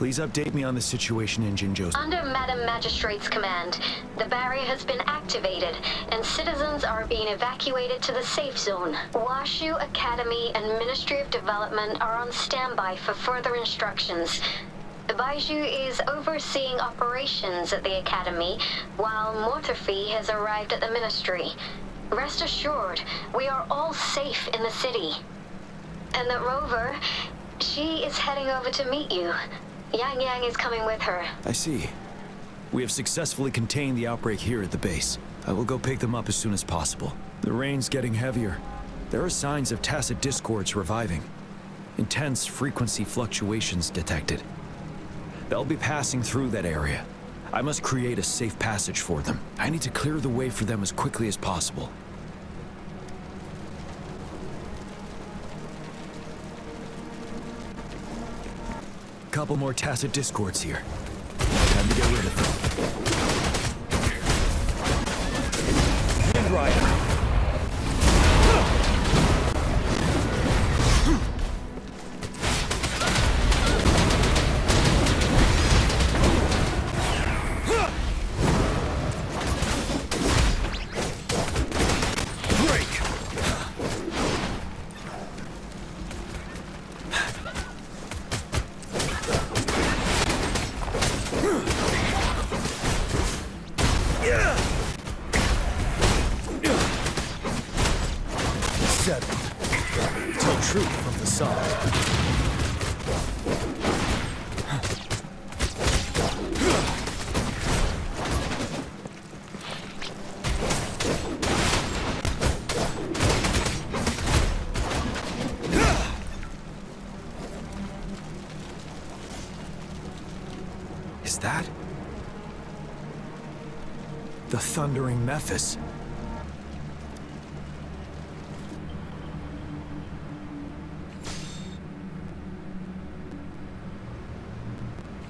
Please update me on the situation in Jinzhou. Under Madam Magistrate's command, the barrier has been activated, and citizens are being evacuated to the safe zone. Washu Academy and Ministry of Development are on standby for further instructions. Baiju is overseeing operations at the Academy, while Mortherfee has arrived at the Ministry. Rest assured, we are all safe in the city. And that Rover, she is heading over to meet you. Yang Yang is coming with her. I see. We have successfully contained the outbreak here at the base. I will go pick them up as soon as possible. The rain's getting heavier. There are signs of tacit discords reviving. Intense frequency fluctuations detected. They'll be passing through that area. I must create a safe passage for them. I need to clear the way for them as quickly as possible. Couple more tacit discords here. Time to get rid of them. And Rider. Tell truth from the side. Is that the thundering Mephis?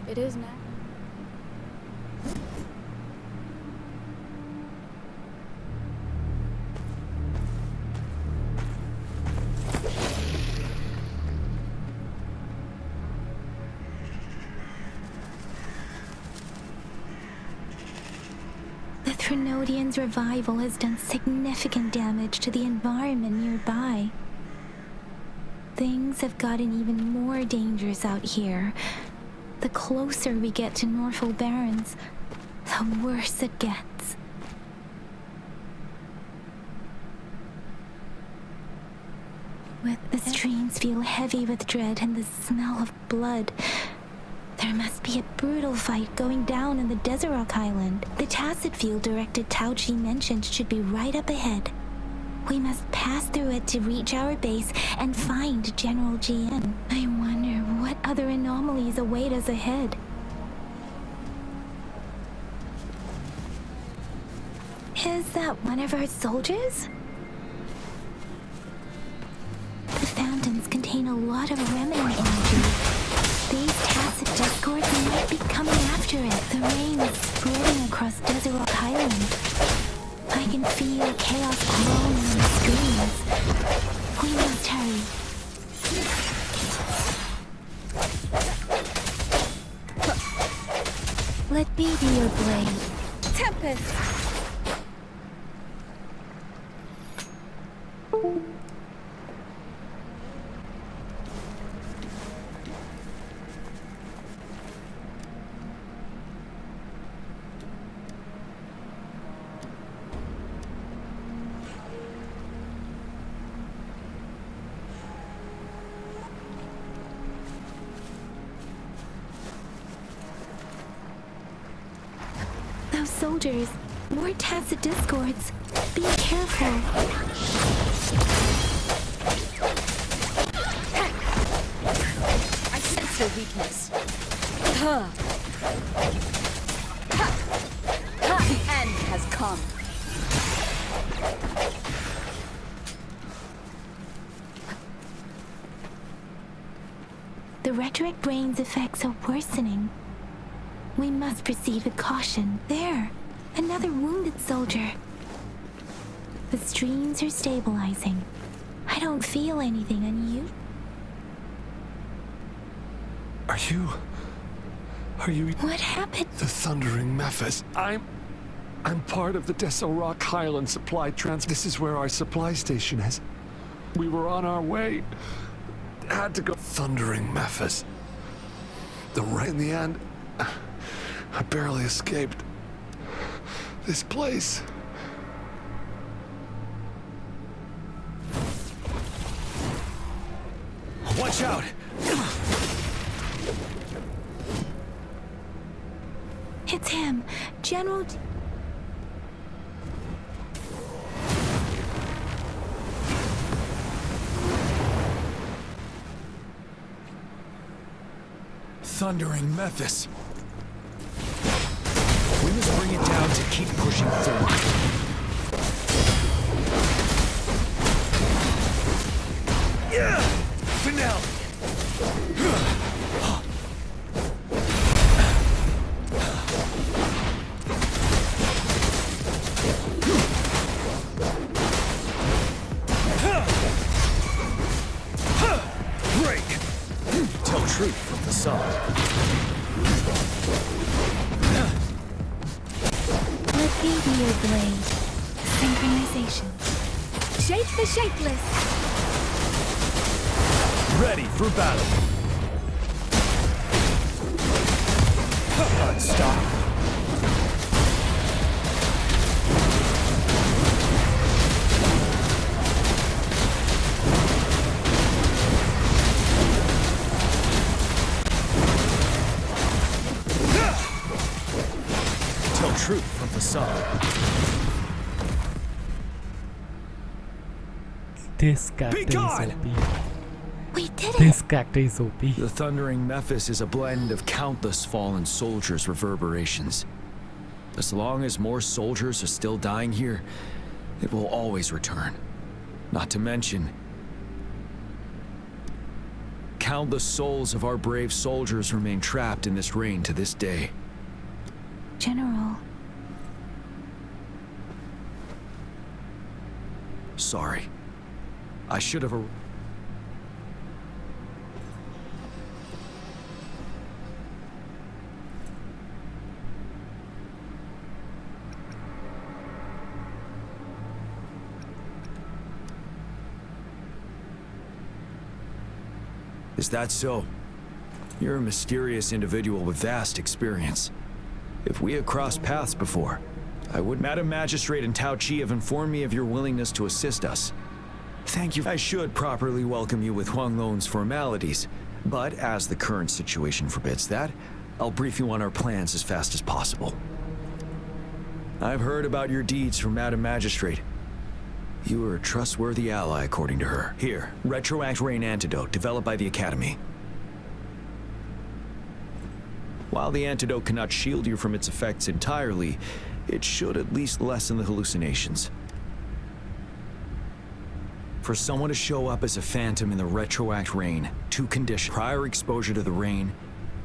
It is now. The Threnodian's revival has done significant damage to the environment nearby. Things have gotten even more dangerous out here. The closer we get to Norfolk Barrens, the worse it gets. The streams feel heavy with dread and the smell of blood. There must be a brutal fight going down in the Desert Island. The tacit field-directed Tauchi mentioned should be right up ahead. We must pass through it to reach our base and find General Jiyan. I wonder what other anomalies await us ahead. Is that one of our soldiers? The fountains contain a lot of remnant energy. These tacit discords might be coming after it. The rain is spreading across Desert Rock Island. I can feel chaos growing in the streams. We must hurry. Let me be your blade. Tempest! Those soldiers, more tacit discords. Be careful. I sense your weakness. The end has come. The rhetoric brain's effects are worsening. We must proceed with caution. There, another wounded soldier. The streams are stabilizing. I don't feel anything on you. Are you Are you What happened? the Thundering Mephis? I'm part of the Desolrock Highland supply trans. This is where our supply station is. We were on our way. Had to go. Thundering Mephis. In the end, I barely escaped. This place. Watch out! It's him, General. Thundering Mephis. We must bring it down to keep pushing forward. Yeah! Finale! Break! Tell truth from facade. Let me be your blade. Synchronization. Shake the shapeless. Ready for battle. Stop. Tell truth from facade. This character Be is gone! OP. We did it! This character is OP. The Thundering Mephis is a blend of countless fallen soldiers' reverberations. As long as more soldiers are still dying here, it will always return. Not to mention, countless souls of our brave soldiers remain trapped in this rain to this day. General, Sorry. I should have... Is that so? You're a mysterious individual with vast experience. If we had crossed paths before, I would... Madam Magistrate and Tao Chi have informed me of your willingness to assist us. Thank you. I should properly welcome you with Huang Lon's formalities, but as the current situation forbids that, I'll brief you on our plans as fast as possible. I've heard about your deeds from Madam Magistrate. You are a trustworthy ally, according to her. Here, Retroact Rain Antidote, developed by the Academy. While the antidote cannot shield you from its effects entirely, it should at least lessen the hallucinations. For someone to show up as a phantom in the Retroact Rain, two conditions: prior exposure to the rain,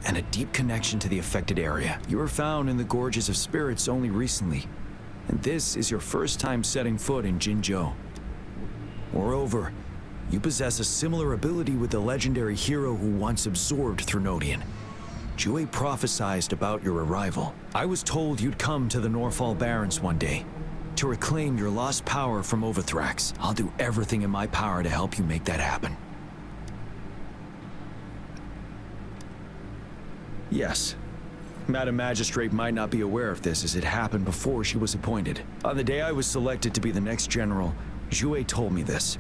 and a deep connection to the affected area. You were found in the Gorges of Spirits only recently, and this is your first time setting foot in Jinzhou. Moreover, you possess a similar ability with the legendary hero who once absorbed Threnodian. Jue prophesied about your arrival. I was told you'd come to the Norfall Barrens one day to reclaim your lost power from Ovathrax. I'll do everything in my power to help you make that happen. Yes. Madam Magistrate might not be aware of this as it happened before she was appointed. On the day I was selected to be the next general, Jue told me this.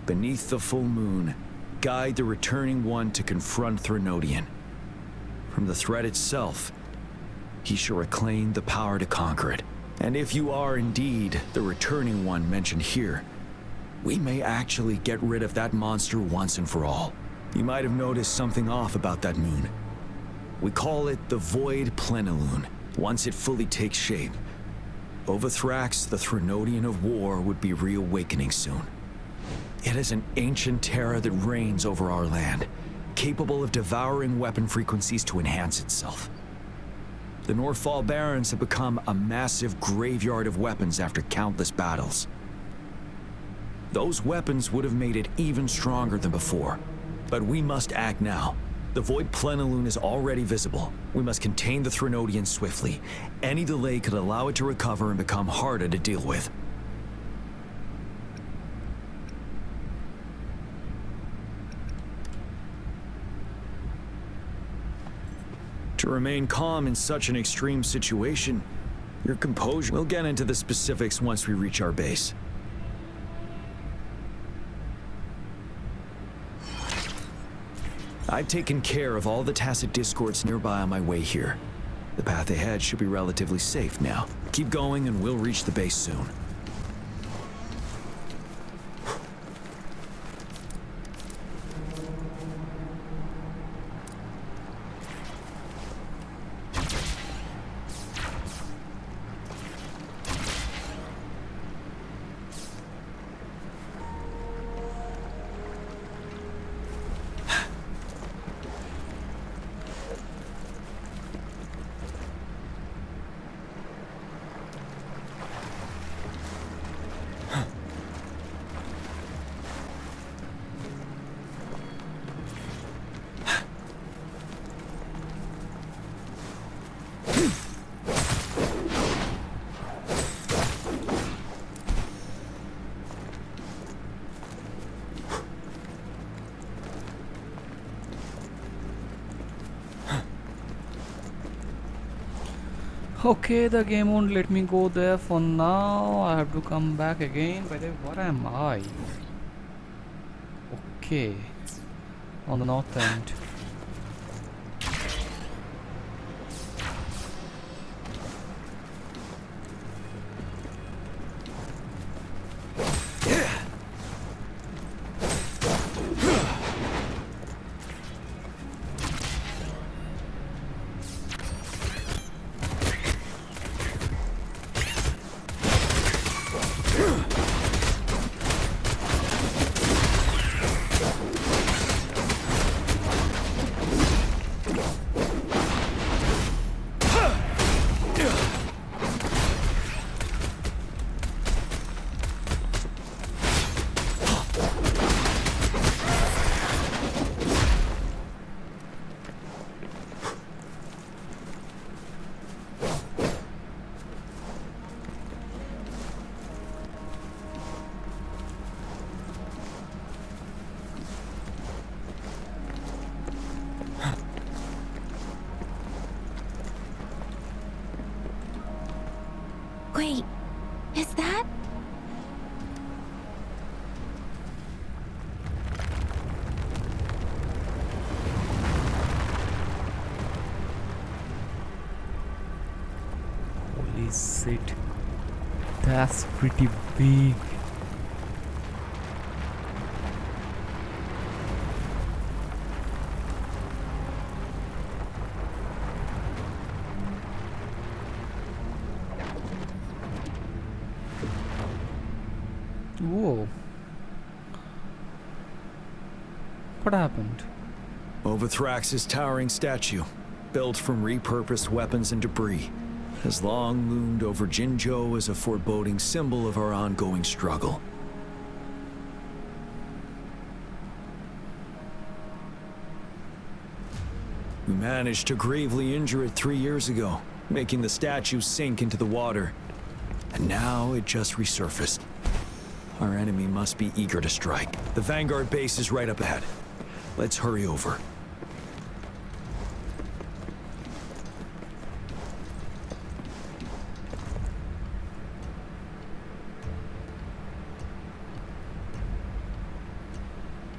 Beneath the full moon, guide the returning one to confront Threnodian. From the threat itself, he shall reclaim the power to conquer it. And if you are indeed the returning one mentioned here, we may actually get rid of that monster once and for all. You might have noticed something off about that moon. We call it the Void Plenilune. Once it fully takes shape, Ovathrax, the Threnodian of War, would be reawakening soon. It is an ancient terror that reigns over our land, capable of devouring weapon frequencies to enhance itself. The Norfall Barrens have become a massive graveyard of weapons after countless battles. Those weapons would have made it even stronger than before, but we must act now. The void plenilune is already visible. We must contain the Threnodian swiftly. Any delay could allow it to recover and become harder to deal with. To remain calm in such an extreme situation, your composure. We'll get into the specifics once we reach our base. I've taken care of all the tacit discords nearby on my way here. The path ahead should be relatively safe now. Keep going and we'll reach the base soon. Okay, the game won't let me go there for now. I have to come back again. By the way, where am I? Okay, on the north end. Wait, is that? Holy shit. That's pretty big. Whoa. What happened? Ovathrax's towering statue, built from repurposed weapons and debris, has long loomed over Jinzhou as a foreboding symbol of our ongoing struggle. We managed to gravely injure it 3 years ago, making the statue sink into the water. And now it just resurfaced. Our enemy must be eager to strike. The Vanguard base is right up ahead. Let's hurry over.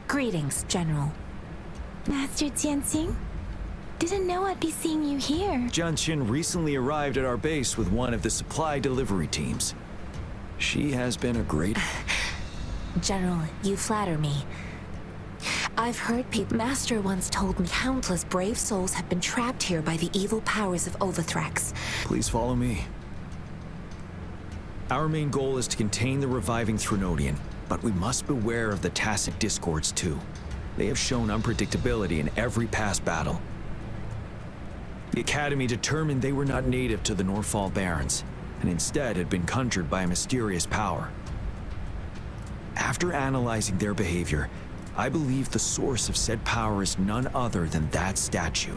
Greetings, General. Master Jiyan? Didn't know I'd be seeing you here. Jiyan recently arrived at our base with one of the supply delivery teams. She has been a great... General, you flatter me. I've heard Master once told me countless brave souls have been trapped here by the evil powers of Ovathrax. Please follow me. Our main goal is to contain the reviving Threnodian, but we must beware of the tacit discords too. They have shown unpredictability in every past battle. The Academy determined they were not native to the Norfall Barrens, and instead had been conjured by a mysterious power. After analyzing their behavior, I believe the source of said power is none other than that statue.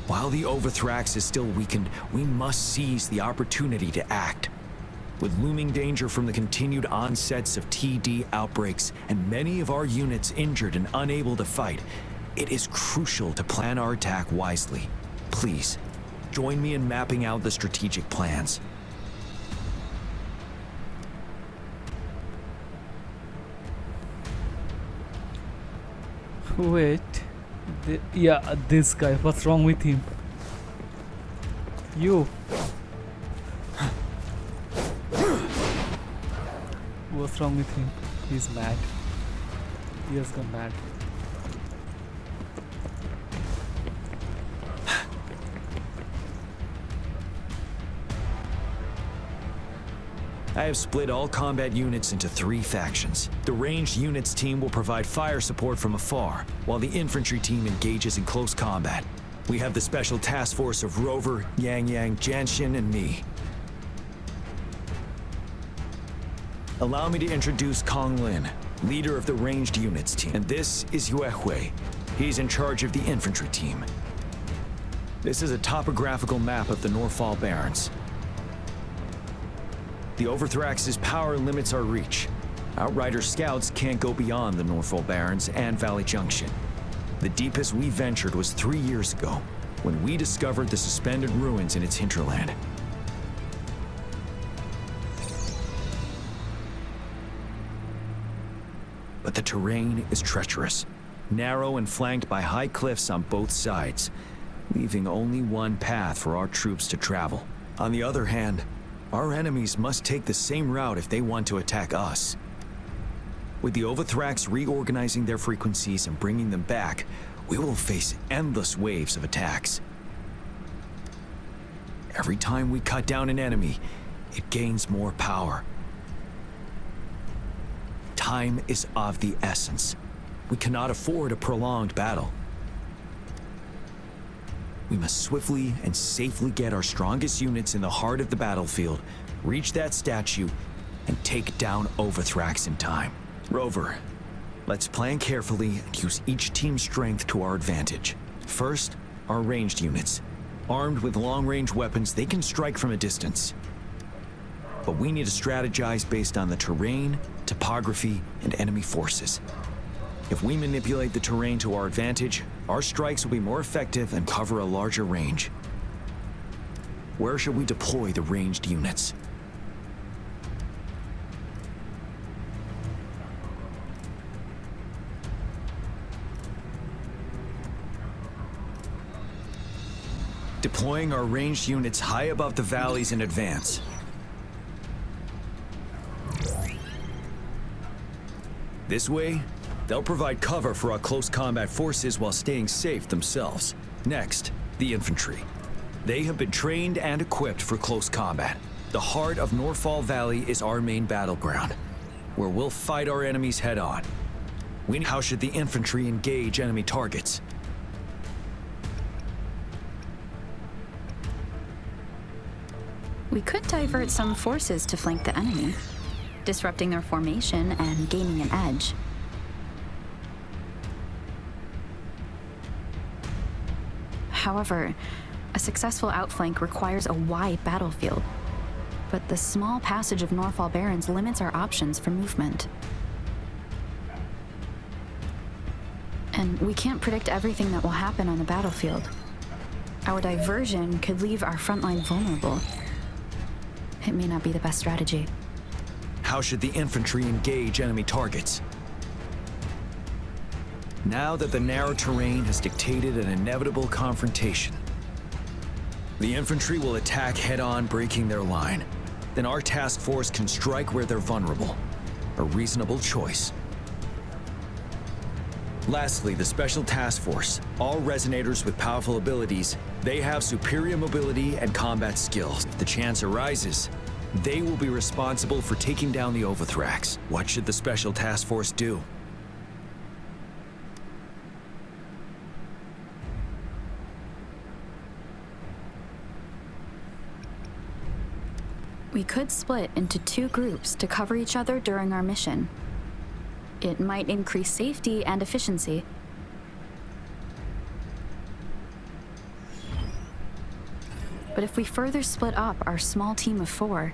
While the Ovathrax is still weakened, we must seize the opportunity to act. With looming danger from the continued onsets of TD outbreaks and many of our units injured and unable to fight, it is crucial to plan our attack wisely. Please, join me in mapping out the strategic plans. Wait. Yeah, this guy. What's wrong with him? You. What's wrong with him? He's mad. He has gone mad. I have split all combat units into 3 factions. The ranged units team will provide fire support from afar, while the infantry team engages in close combat. We have the special task force of Rover, Yang, Janshin, and me. Allow me to introduce Kong Lin, leader of the ranged units team. And this is Yue Hui. He's in charge of the infantry team. This is a topographical map of the Norfall Barrens. The Ovathrax's power limits our reach. Outrider scouts can't go beyond the Norfall Barrens and Valley Junction. The deepest we ventured was 3 years ago, when we discovered the suspended ruins in its hinterland. But the terrain is treacherous, narrow and flanked by high cliffs on both sides, leaving only one path for our troops to travel. On the other hand, our enemies must take the same route if they want to attack us. With the Ovathrax reorganizing their frequencies and bringing them back, we will face endless waves of attacks. Every time we cut down an enemy, it gains more power. Time is of the essence. We cannot afford a prolonged battle. We must swiftly and safely get our strongest units in the heart of the battlefield, reach that statue, and take down Ovathrax in time. Rover, let's plan carefully and use each team's strength to our advantage. First, our ranged units. Armed with long-range weapons, they can strike from a distance. But we need to strategize based on the terrain, topography, and enemy forces. If we manipulate the terrain to our advantage, our strikes will be more effective and cover a larger range. Where should we deploy the ranged units? Deploying our ranged units high above the valleys in advance. This way, they'll provide cover for our close combat forces while staying safe themselves. Next, the infantry. They have been trained and equipped for close combat. The heart of Norfall Valley is our main battleground, where we'll fight our enemies head-on. How should the infantry engage enemy targets? We could divert some forces to flank the enemy, disrupting their formation and gaining an edge. However, a successful outflank requires a wide battlefield, but the small passage of Norfall Barrens limits our options for movement. And we can't predict everything that will happen on the battlefield. Our diversion could leave our front line vulnerable. It may not be the best strategy. How should the infantry engage enemy targets? Now that the narrow terrain has dictated an inevitable confrontation, the infantry will attack head-on, breaking their line. Then our task force can strike where they're vulnerable. A reasonable choice. Lastly, the Special Task Force. All resonators with powerful abilities, they have superior mobility and combat skills. If the chance arises, they will be responsible for taking down the Ovathrax. What should the Special Task Force do? We could split into 2 groups to cover each other during our mission. It might increase safety and efficiency. But if we further split up our small team of 4,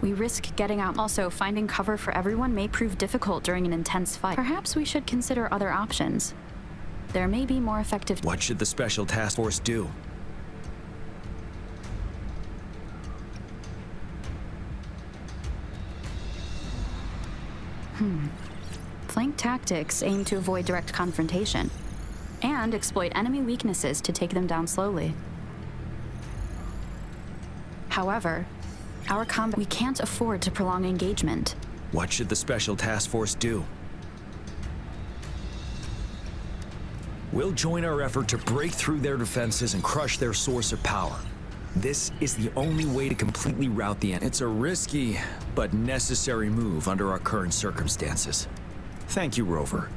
we risk getting out. Also, finding cover for everyone may prove difficult during an intense fight. Perhaps we should consider other options. There may be more effective. What should the Special Task Force do? Flank tactics aim to avoid direct confrontation and exploit enemy weaknesses to take them down slowly. However, we can't afford to prolong engagement. What should the Special Task Force do? We'll join our effort to break through their defenses and crush their source of power. This is the only way to completely rout the enemy. It's a risky, but necessary move under our current circumstances. Thank you, Rover.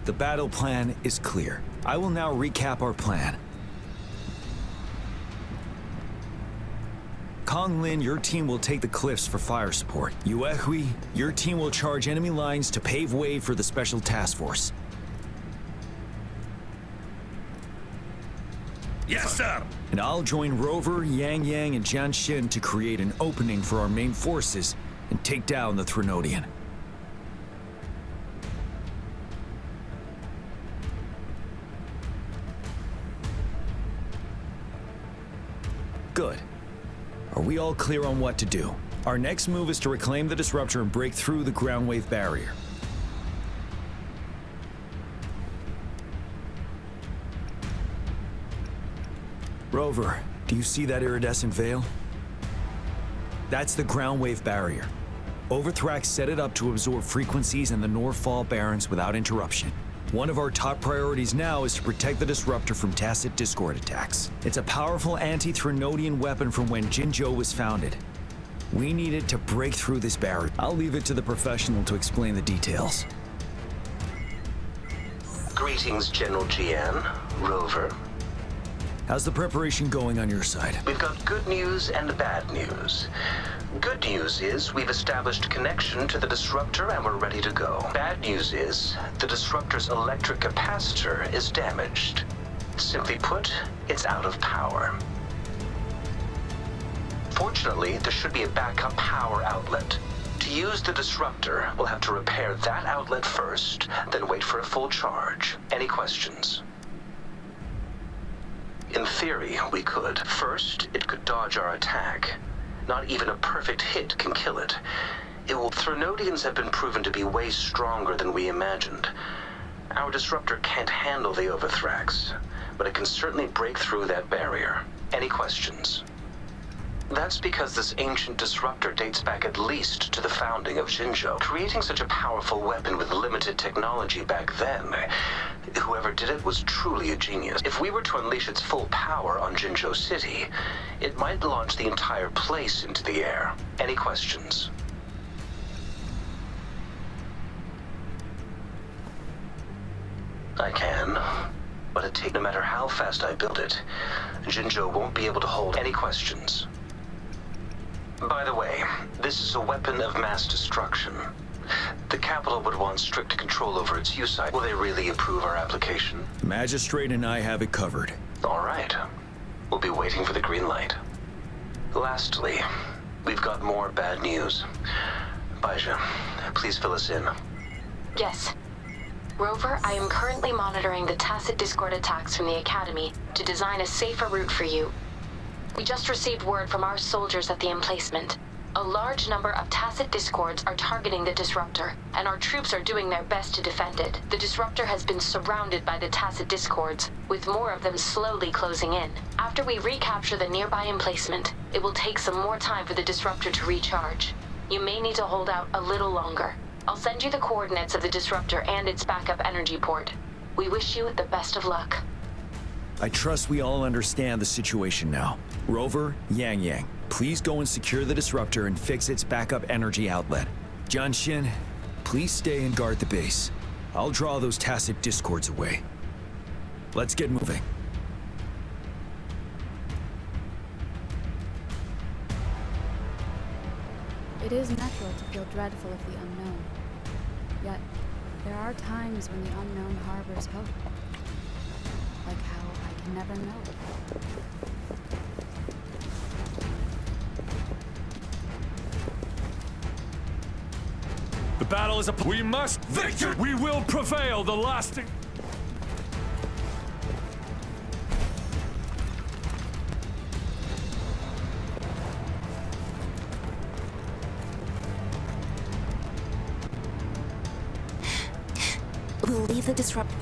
The battle plan is clear. I will now recap our plan. Kong Lin, your team will take the cliffs for fire support. Yuehui, your team will charge enemy lines to pave way for the Special Task Force. Yes, sir! And I'll join Rover, Yang Yang, and Jian Xin to create an opening for our main forces and take down the Threnodian. Good. Are we all clear on what to do? Our next move is to reclaim the disruptor and break through the ground wave barrier. Rover, do you see that iridescent veil? That's the ground wave barrier. Ovathrax set it up to absorb frequencies in the Norfall Barrens without interruption. One of our top priorities now is to protect the disruptor from tacit discord attacks. It's a powerful anti-Threnodian weapon from when Jinzhou was founded. We need it to break through this barrier. I'll leave it to the professional to explain the details. Greetings, General Jiyan, Rover. How's the preparation going on your side? We've got good news and bad news. Good news is we've established connection to the disruptor and we're ready to go. Bad news is the disruptor's electric capacitor is damaged. Simply put, it's out of power. Fortunately, there should be a backup power outlet. To use the disruptor, we'll have to repair that outlet first, then wait for a full charge. Any questions? In theory, we could. First, it could dodge our attack. Not even a perfect hit can kill it. Threnodians have been proven to be way stronger than we imagined. Our disruptor can't handle the Ovathrax, but it can certainly break through that barrier. Any questions? That's because this ancient disruptor dates back at least to the founding of Jinzhou. Creating such a powerful weapon with limited technology back then, whoever did it was truly a genius. If we were to unleash its full power on Jinzhou City, it might launch the entire place into the air. Any questions? I can, but no matter how fast I build it, Jinzhou won't be able to hold. Any questions? By the way, this is a weapon of mass destruction. The capital would want strict control over its use. Will they really approve our application? Magistrate and I have it covered. All right. We'll be waiting for the green light. Lastly, we've got more bad news. Baija, please fill us in. Yes. Rover, I am currently monitoring the tacit discord attacks from the Academy to design a safer route for you. We just received word from our soldiers at the emplacement. A large number of tacit discords are targeting the disruptor, and our troops are doing their best to defend it. The disruptor has been surrounded by the tacit discords, with more of them slowly closing in. After we recapture the nearby emplacement, it will take some more time for the disruptor to recharge. You may need to hold out a little longer. I'll send you the coordinates of the disruptor and its backup energy port. We wish you the best of luck. I trust we all understand the situation now. Rover, Yang Yang, please go and secure the disruptor and fix its backup energy outlet. Jian Xin, please stay and guard the base. I'll draw those tacit discords away. Let's get moving. It is natural to feel dreadful of the unknown. Yet, There are times when the unknown harbors hope. Like how I can never know. The battle is we must victor. We will prevail. The lasting. We'll leave the disrupt.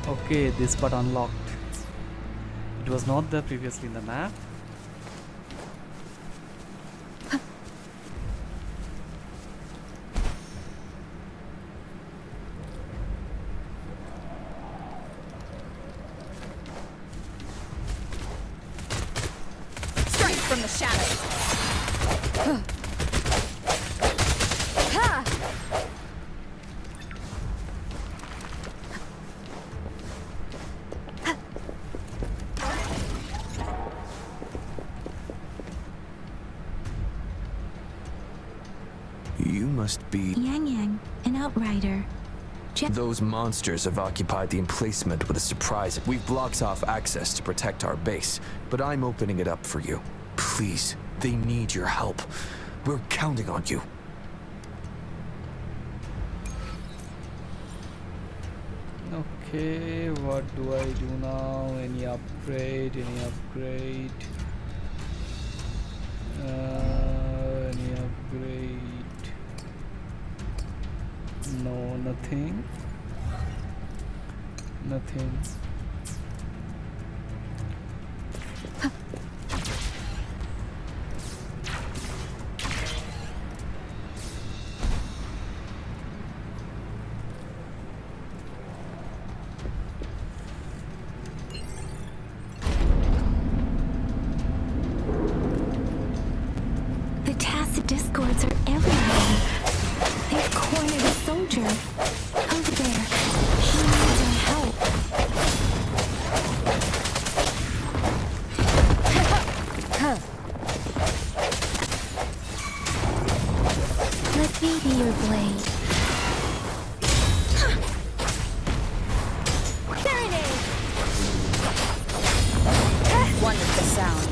Okay, this part unlocked. It was not there previously in the map. Strike from the shadows. Ha! You must be... Yang, an outrider. Those monsters have occupied the emplacement with a surprise. We've blocked off access to protect our base, but I'm opening it up for you. Please, they need your help. We're counting on you. Okay, what do I do now? Any upgrade? Any upgrade? Any upgrade? No, nothing. Nothing. The tacit discords are everywhere. They've cornered a soldier. Over there. He needs our help. Let me be your blade. Serenade! One with the sound.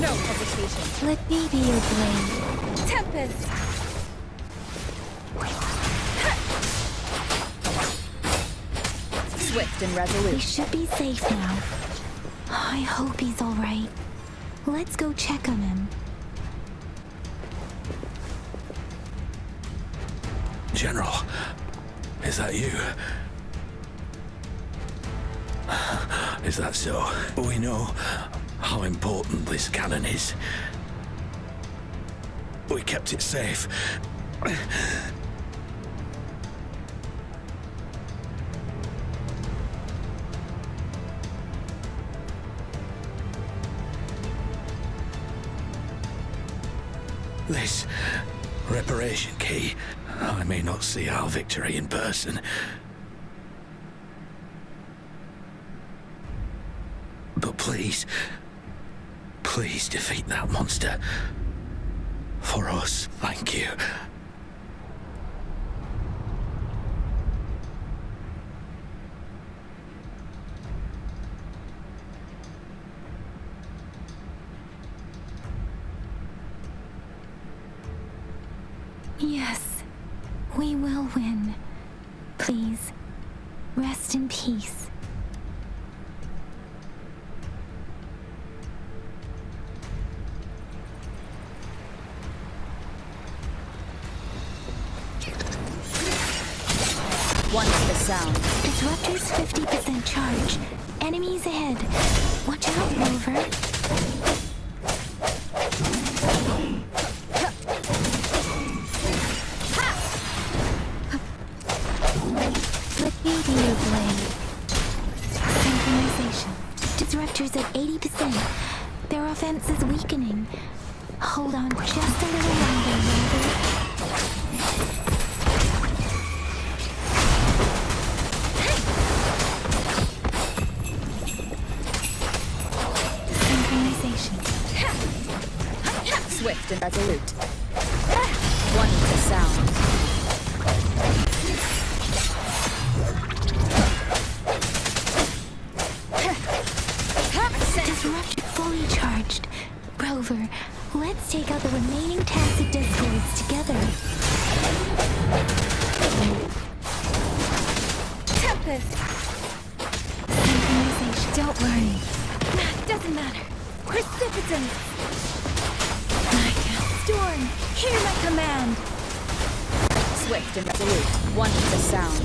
No hesitation. Let me be your blade. Tempest! Swift and We resolute. should be safe now. I hope he's all right. Let's go check on him. General, is that you? Is that so? We know how important this cannon is. We kept it safe. This reparation key, I may not see our victory in person, but please defeat that monster. For us, thank you. Yes, we will win. Please, rest in peace. One with the sound. Disruptor's 50% charge. Enemies ahead. Watch out, Rover. Let me be your blade. Synchronization. Disruptor's at 80%. Their offense is weakening. Hold on just a little longer, Rover. Swift and resolute. One with the sound. Disruptor fully charged. Rover, let's take out the remaining tacit discords together. Tempest! Synchronization. Don't worry. Doesn't matter. Precipitance! Storm, hear my command. Swift and resolute. One with the sound.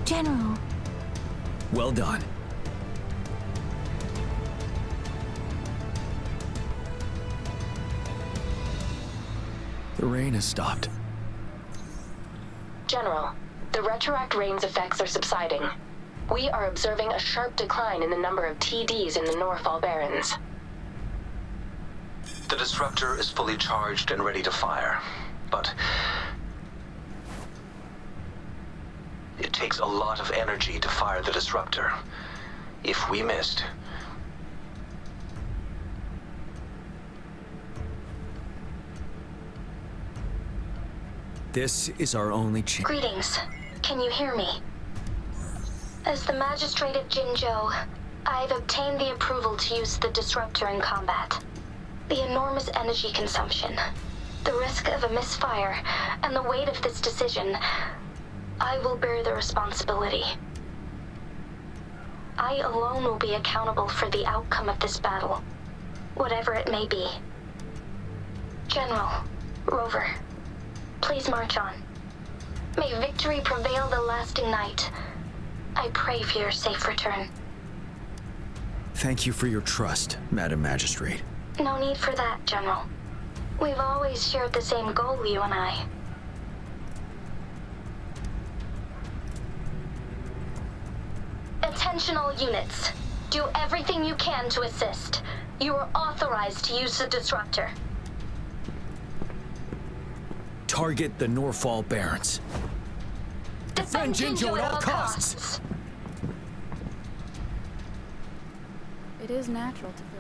General. Well done. The rain has stopped. General, the retroact rain's effects are subsiding. We are observing a sharp decline in the number of TDs in the Norfall Barrens. The disruptor is fully charged and ready to fire, but it takes a lot of energy to fire the disruptor. If we missed, this is our only chance. Greetings. Can you hear me? As the Magistrate of Jinzhou, I've obtained the approval to use the disruptor in combat. The enormous energy consumption, the risk of a misfire, and the weight of this decision, I will bear the responsibility. I alone will be accountable for the outcome of this battle, whatever it may be. General, Rover, please march on. May victory prevail the lasting night. I pray for your safe return. Thank you for your trust, Madam Magistrate. No need for that, General. We've always shared the same goal, you and I. Attention all units. Do everything you can to assist. You are authorized to use the disruptor. Target the Norfall Barrens. Defend Jinzhou at all costs. It is natural to feel.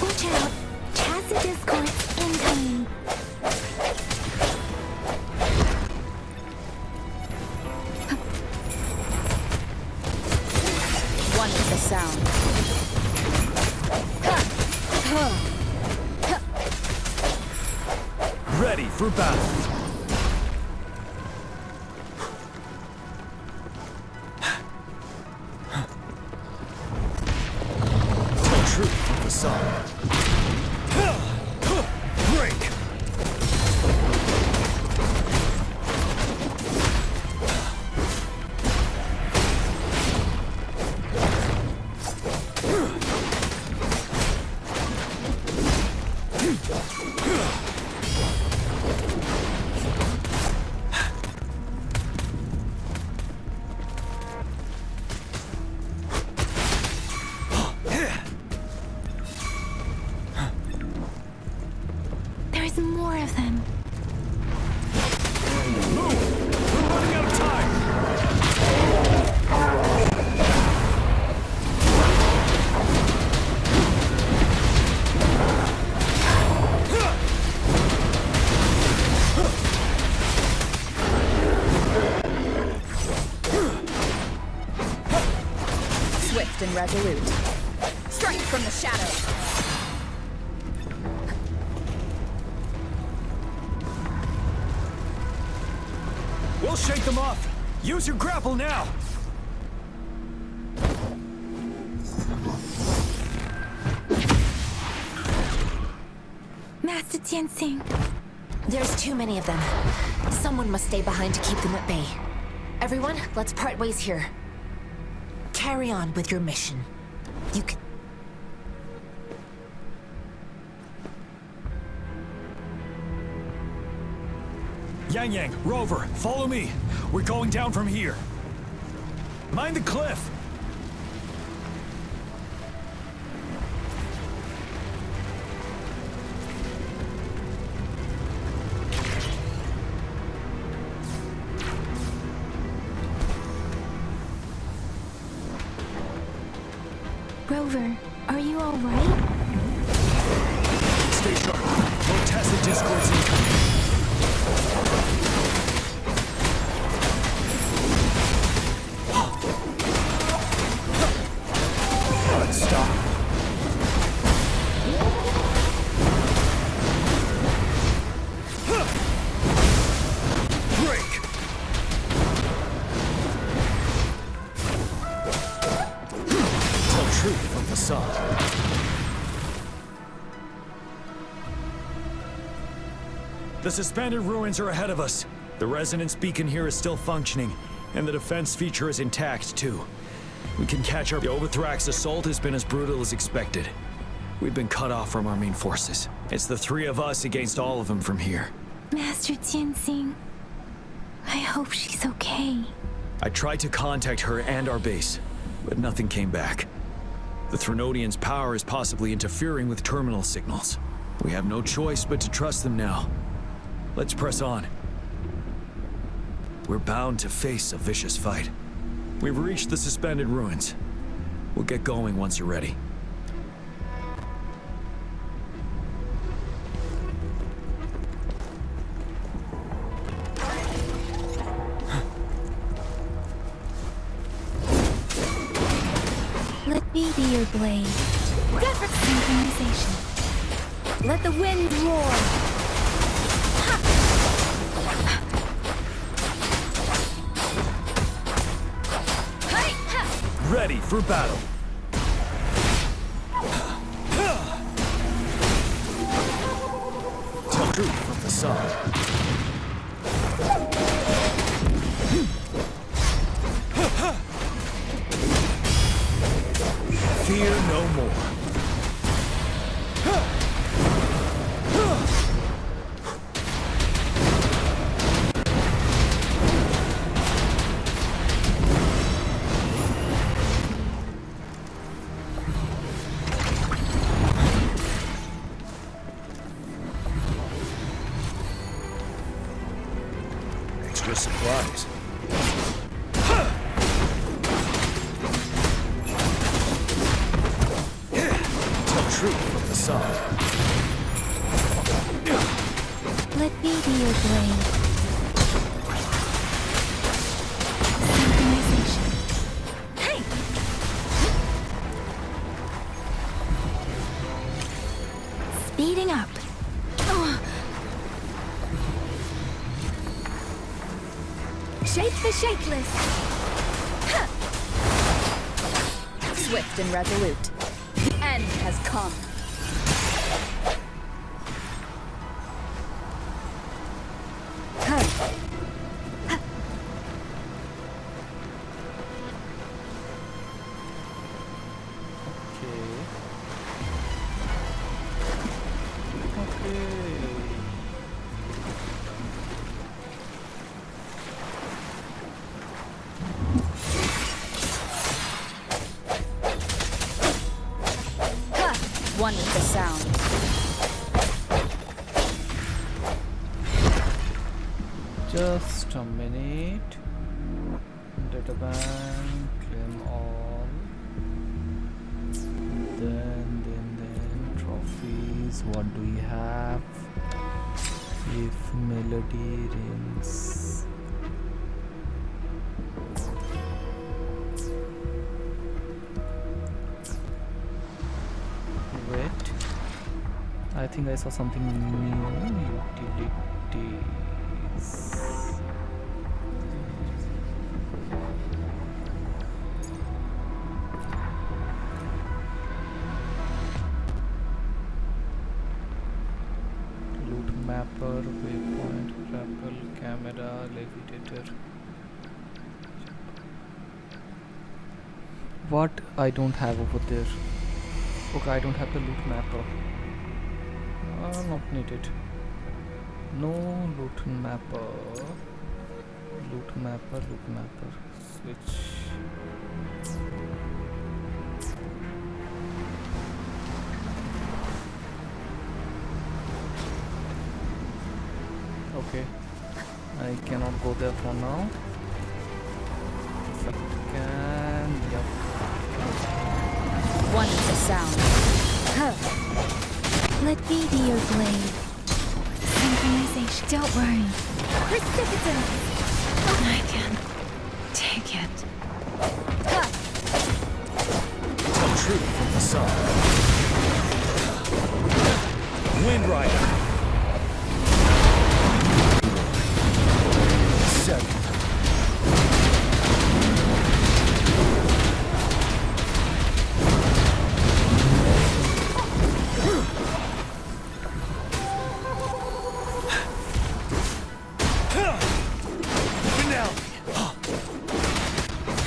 Watch out. Tacit discords incoming. One with the sound. Ready for battle. There's more of them. We're running out of time! Swift and resolute. Strike from the shadows. We'll shake them off! Use your grapple now! Master Jiyan. There's too many of them. Someone must stay behind to keep them at bay. Everyone, let's part ways here. Carry on with your mission. You can... Yang, Rover, follow me. We're going down from here. Mind the cliff! Rover, are you all right? Stay sharp. No tacit discords incoming. Stop. Break. Tell truth from facade. The suspended ruins are ahead of us. The resonance beacon here is still functioning, and the defense feature is intact too. We can catch our... The Ovathrax assault has been as brutal as expected. We've been cut off from our main forces. It's the three of us against all of them from here. Master Jiyan. I hope she's okay. I tried to contact her and our base, but nothing came back. The Threnodians' power is possibly interfering with terminal signals. We have no choice but to trust them now. Let's press on. We're bound to face a vicious fight. We've reached the suspended ruins. We'll get going once you're ready. Let me be your blade. Synchronization. Let the wind roar. Ready for battle. Tell truth from facade. Fear no more. Extra supplies. Tell truth from facade. Let me be your blade. Synchronization. Hey! Speeding up. Shake the shakeless. Swift and resolute. The end has come. One with the sound. Just a minute. Databank, claim all. Then trophies. What do we have? If melody rings. Wait. I think I saw something new. Utilities. Mapper, waypoint, grapple, camera, levitator. What I don't have over there? Okay, I don't have the loot mapper. Not needed. No loot mapper. Loot mapper. Switch. Okay, I cannot go there for now. If I can, yep. One with the sound. Huh. Let me be your blade. Synchronization. Don't worry. Precipitant. I can take it. Come true from the sun. Wind Rider.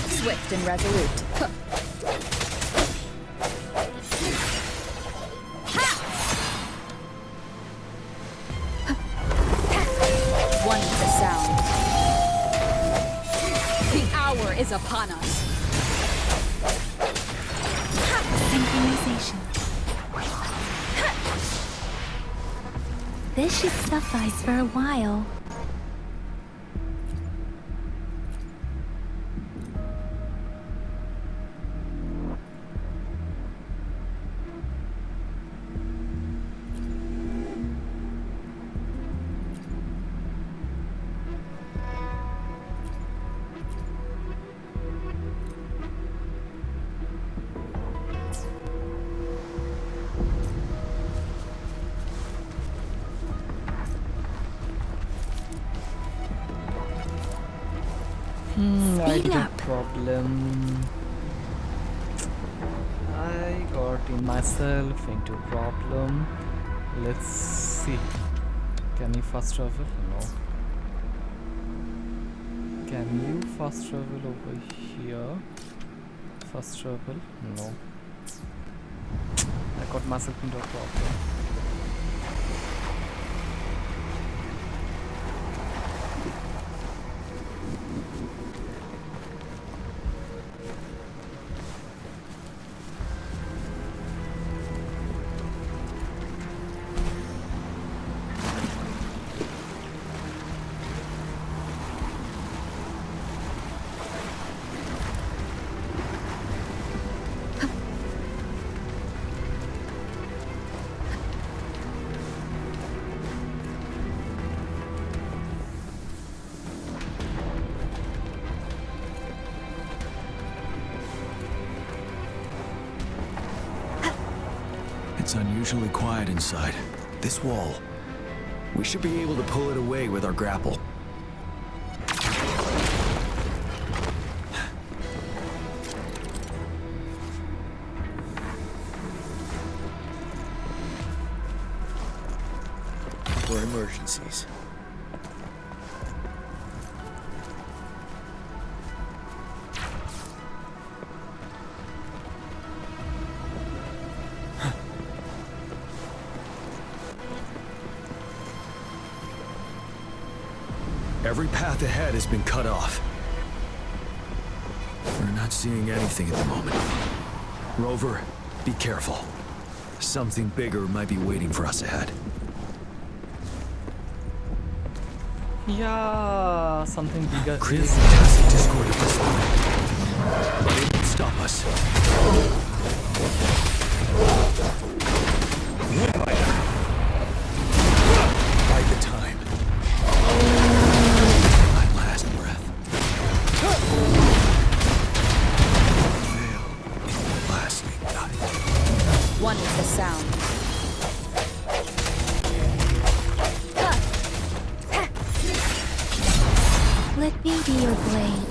Swift and resolute. One with the sound. The hour is upon us. Synchronization. This should suffice for a while. I got a problem. I got myself into a problem. Let's see. Can you fast travel? No. Can you fast travel over here? Fast travel? No. I got myself into a problem. It's unusually quiet inside. This wall. We should be able to pull it away with our grapple. For emergencies. Every path ahead has been cut off. We're not seeing anything at the moment. Rover, be careful. Something bigger might be waiting for us ahead. Yeah, something bigger. Creating a tacit discord at this point. But it won't stop us. Bide the time. My last breath. Veil. Lastly, night. One is the sound. Let me be your blade.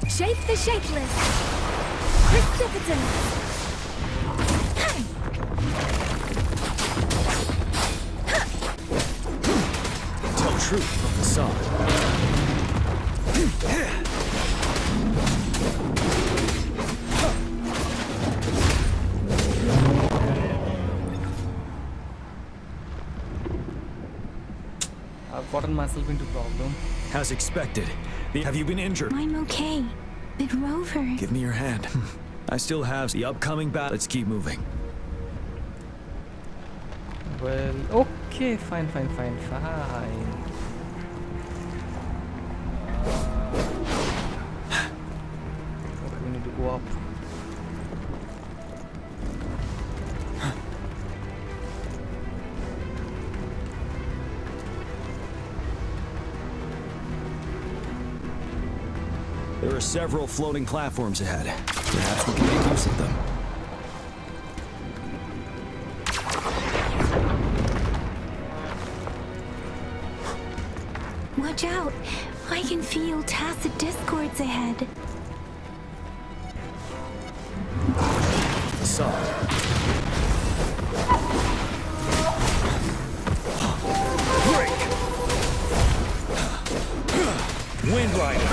Shape the shapeless. Precipitant. Tell truth from the sun. I've gotten myself into problem. As expected. Have you been injured? I'm okay. But Rover... Give me your hand. I still have the upcoming battle. Let's keep moving. Well, okay, fine. Okay, we need to go up. There are several floating platforms ahead. Perhaps we can make use of them. Watch out! I can feel tacit discords ahead. Sun. Break! Wind Rider!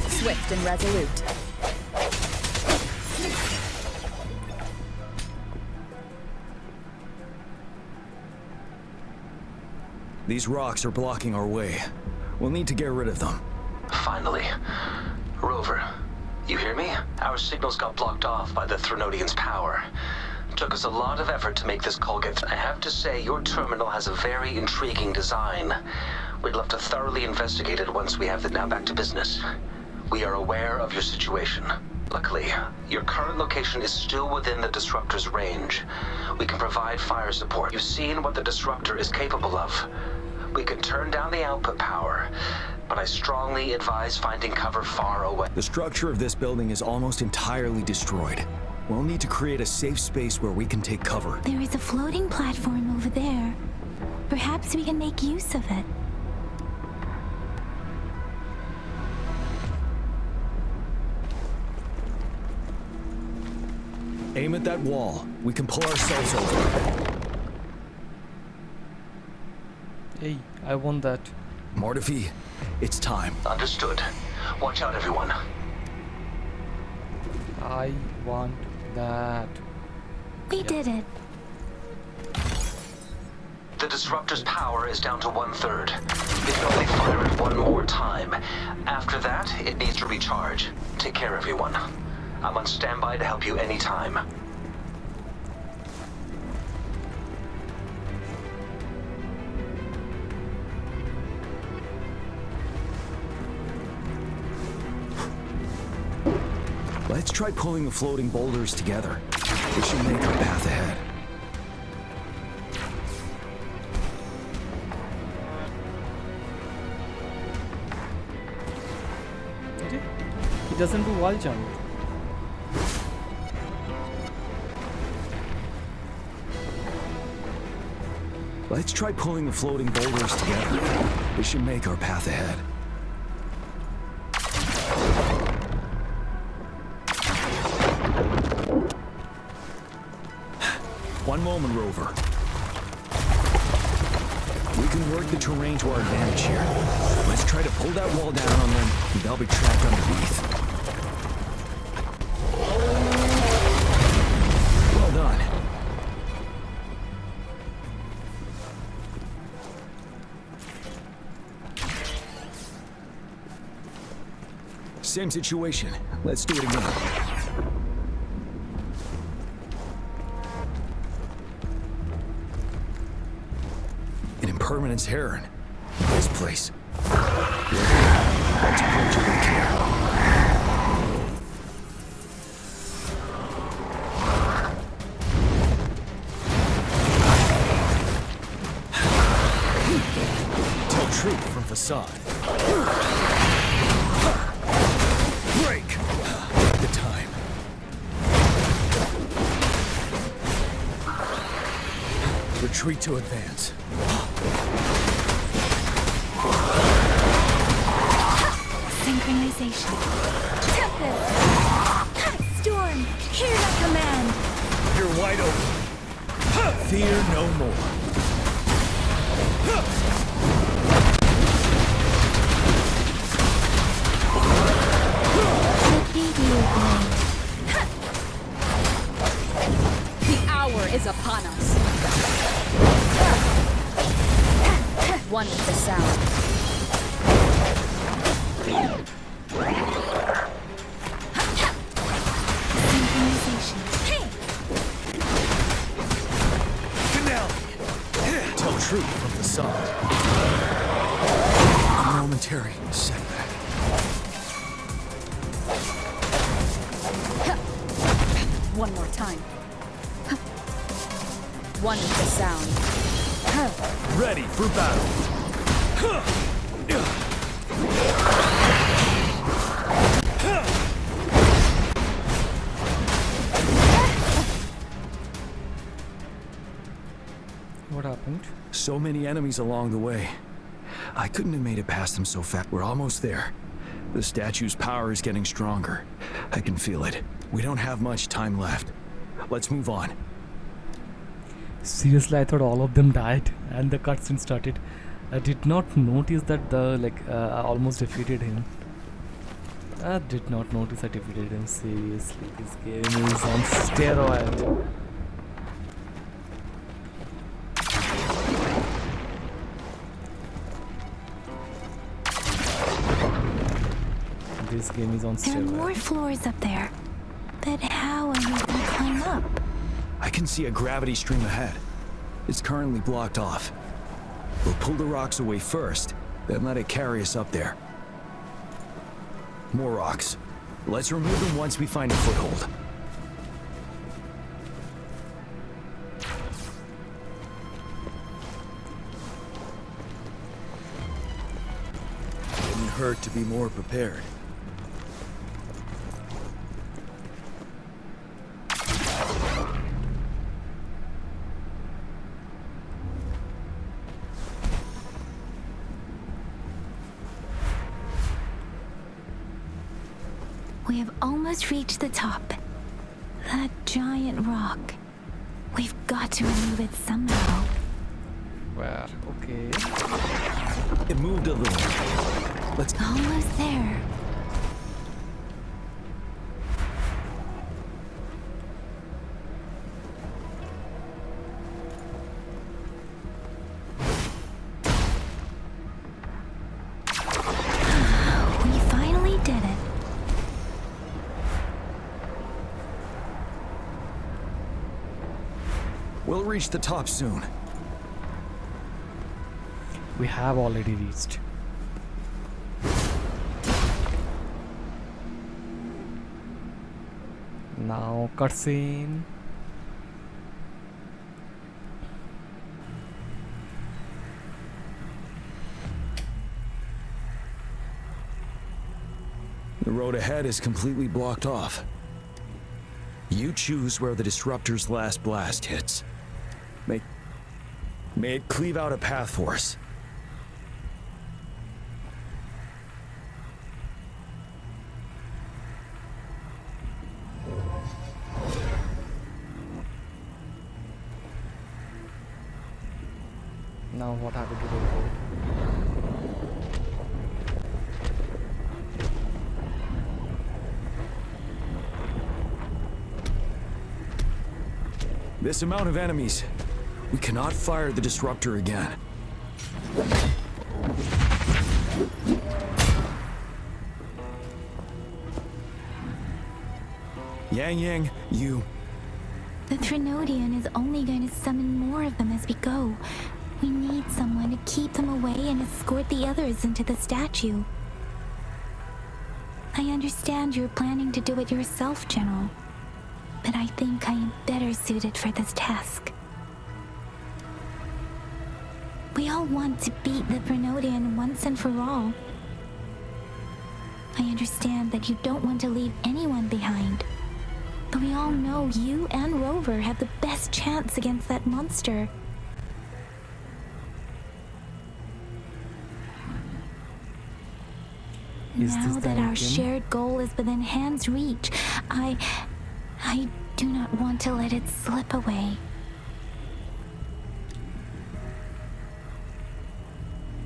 Swift and resolute. These rocks are blocking our way. We'll need to get rid of them. Finally. Rover, you hear me? Our signals got blocked off by the Threnodian's power. Took us a lot of effort to make this call get through. I have to say, your terminal has a very intriguing design. We'd love to thoroughly investigate it once we have it. Now back to business. We are aware of your situation. Luckily, your current location is still within the Disruptor's range. We can provide fire support. You've seen what the Disruptor is capable of. We can turn down the output power, but I strongly advise finding cover far away. The structure of this building is almost entirely destroyed. We'll need to create a safe space where we can take cover. There is a floating platform over there. Perhaps we can make use of it. Aim at that wall. We can pull ourselves over. Hey, I want that. Mortifi, it's time. Understood. Watch out, everyone. I want that. We did it. The Disruptor's power is down to 1/3. It can only fire it one more time. After that, it needs to recharge. Take care, everyone. I'm on standby to help you anytime. Let's try pulling the floating boulders together. It should make our path ahead. He doesn't do wall jump. Let's try pulling the floating boulders together. It should make our path ahead. One moment, Rover. We can work the terrain to our advantage here. Let's try to pull that wall down on them, and they'll be trapped underneath. Well done. Same situation. Let's do it again. An impermanence heron. This place. Let's approach it with care. Tell truth from facade. Break! The time. Retreat to advance. Synchronization. Tempest! Storm! Hear the command! You're wide open. Fear no more. The hour is upon us. One with the sound. Synchronization. Finale. Tell truth from facade. A momentary setback. One more time. One with the sound. Ready for battle. What happened? So many enemies along the way. I couldn't have made it past them so fast. We're almost there. The statue's power is getting stronger. I can feel it. We don't have much time left. Let's move on. Seriously, I thought all of them died and the cutscene started. I did not notice that I almost defeated him. I did not notice I defeated him. Seriously, this game is on steroid. This game is on There are steroid. more floors up there. But how are we going to climb up? I can see a gravity stream ahead. It's currently blocked off. We'll pull the rocks away first, then let it carry us up there. More rocks. Let's remove them once we find a foothold. Wouldn't hurt to be more prepared. We have almost reached the top. That giant rock. We've got to remove it somehow. Where? Okay. It moved a little. Let's... Almost there. We finally did it. We'll reach the top soon. We have already reached. Now cutscene. The road ahead is completely blocked off. You choose where the disruptor's last blast hits. May it cleave out a path for us. Now what have we to do for? This amount of enemies. We cannot fire the disruptor again. Yang, you... The Threnodian is only going to summon more of them as we go. We need someone to keep them away and escort the others into the statue. I understand you're planning to do it yourself, General. But I think I am better suited for this task. We all want to beat the Threnodian once and for all. I understand that you don't want to leave anyone behind. But we all know you and Rover have the best chance against that monster. Now that our shared goal is within hand's reach, I do not want to let it slip away.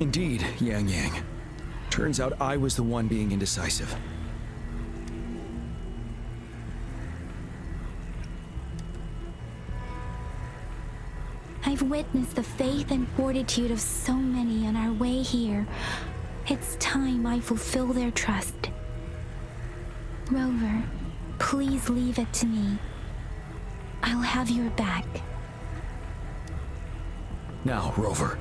Indeed, Yang. Turns out I was the one being indecisive. I've witnessed the faith and fortitude of so many on our way here. It's time I fulfill their trust. Rover, please leave it to me. I'll have your back. Now, Rover.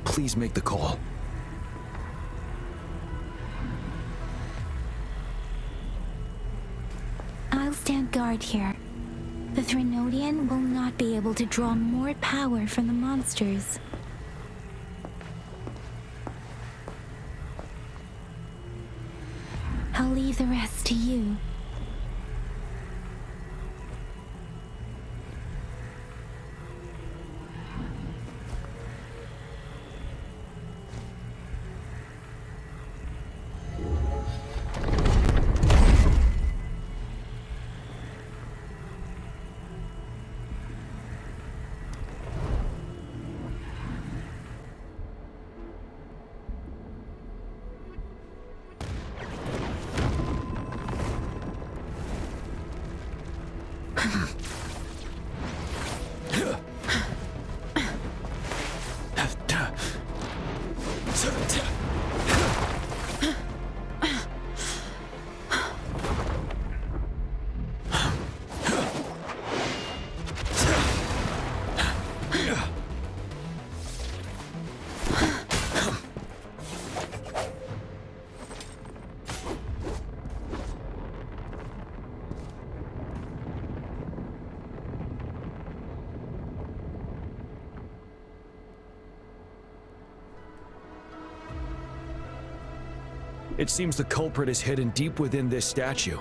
Please make the call. I'll stand guard here. The Threnodian will not be able to draw more power from the monsters. I'll leave the rest to you. It seems the culprit is hidden deep within this statue.